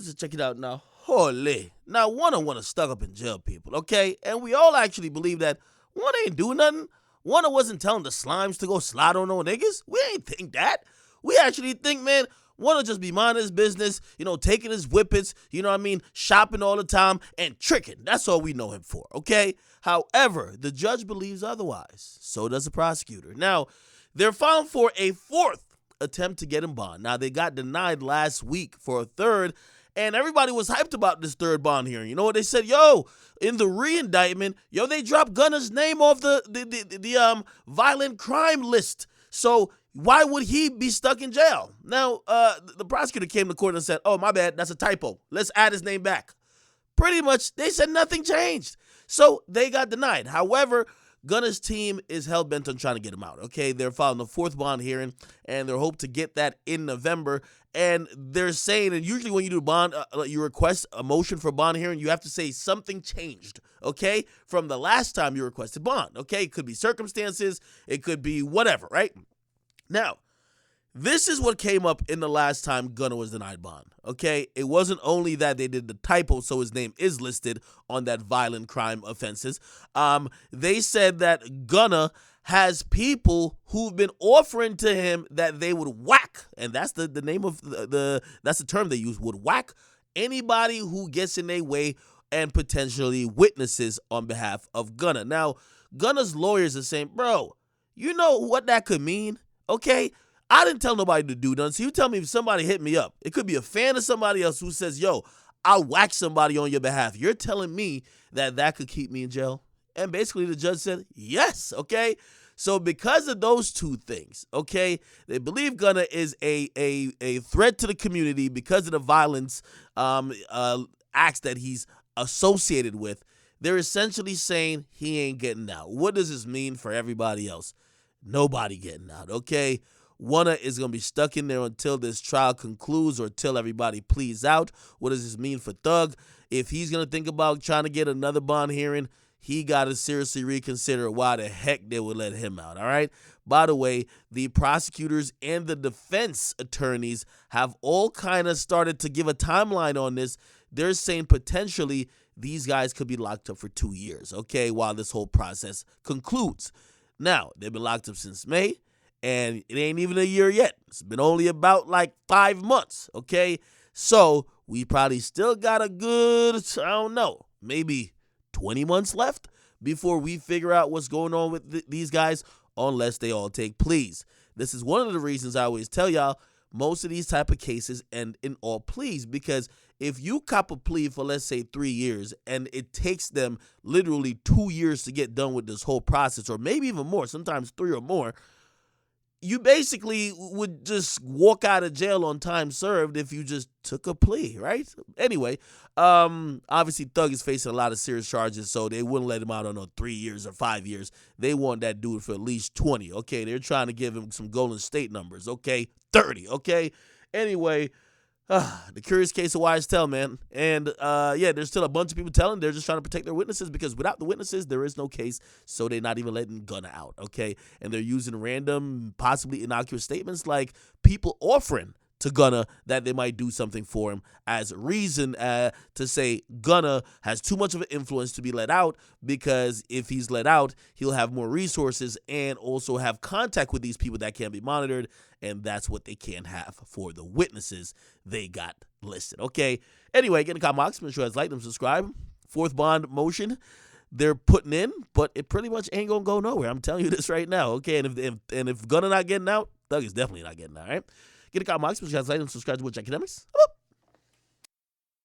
So check it out now. Holy. Now, Wanna stuck up in jail, people, okay? And we all actually believe that Wanna ain't doing nothing. Wanna wasn't telling the slimes to go slide on no niggas. We ain't think that. We actually think, man, Wanna just be minding his business, taking his whippets, shopping all the time and tricking. That's all we know him for, okay? However, the judge believes otherwise. So does the prosecutor. Now, they're filing for a fourth attempt to get him bond. Now, they got denied last week for a third, and everybody was hyped about this third bond hearing. You know what they said? In the re-indictment, they dropped Gunna's name off the violent crime list. So why would he be stuck in jail? Now, the prosecutor came to court and said, oh, my bad, that's a typo. Let's add his name back. Pretty much, they said nothing changed. So they got denied. However, Gunna's team is hell-bent on trying to get him out, okay? They're filing the fourth bond hearing, and they hope to get that in November. And they're saying, and usually when you do bond, you request a motion for bond hearing, you have to say something changed, okay, from the last time you requested bond, okay? It could be circumstances. It could be whatever, right? Now, this is what came up in the last time Gunna was denied bond, okay? It wasn't only that they did the typo, so his name is listed on that violent crime offenses. They said that Gunna has people who've been offering to him that they would whack, and that's the name of that's the term they use, would whack anybody who gets in their way and potentially witnesses on behalf of Gunna. Now, Gunna's lawyers are saying, bro, you know what that could mean, okay? I didn't tell nobody to do nothing. So you tell me if somebody hit me up. It could be a fan of somebody else who says, yo, I'll whack somebody on your behalf. You're telling me that could keep me in jail? And basically the judge said, yes, okay? So because of those two things, okay, they believe Gunna is a threat to the community because of the violence acts that he's associated with. They're essentially saying he ain't getting out. What does this mean for everybody else? Nobody getting out, okay? Wanna is going to be stuck in there until this trial concludes or until everybody pleads out. What does this mean for Thug? If he's going to think about trying to get another bond hearing, he got to seriously reconsider why the heck they would let him out, all right? By the way, the prosecutors and the defense attorneys have all kind of started to give a timeline on this. They're saying potentially these guys could be locked up for 2 years, okay, while this whole process concludes. Now, they've been locked up since May. And it ain't even a year yet. It's been only about like 5 months, okay? So we probably still got a good, I don't know, maybe 20 months left before we figure out what's going on with these guys, unless they all take pleas. This is one of the reasons I always tell y'all, most of these type of cases end in all pleas, because if you cop a plea for, let's say, 3 years, and it takes them literally 2 years to get done with this whole process, or maybe even more, sometimes 3 or more, you basically would just walk out of jail on time served if you just took a plea, right? Anyway, obviously Thug is facing a lot of serious charges, so they wouldn't let him out on 3 years or 5 years. They want that dude for at least 20, okay? They're trying to give him some Golden State numbers, okay? 30, okay? Anyway, the curious case of Wise Tell, man. And, there's still a bunch of people telling. They're just trying to protect their witnesses, because without the witnesses, there is no case, so they're not even letting Gunna out, okay? And they're using random, possibly innocuous statements like people offering to Gunna that they might do something for him as a reason to say Gunna has too much of an influence to be let out, because if he's let out, he'll have more resources and also have contact with these people that can be monitored, and that's what they can't have for the witnesses they got listed, okay? Anyway, get in the comment box, make sure you guys like them, subscribe. Fourth bond motion they're putting in, but it pretty much ain't gonna go nowhere. I'm telling you this right now, okay? And if Gunna not getting out, Thug is definitely not getting out, all right? Get a comment box, make sure you guys like them, subscribe to Akademiks.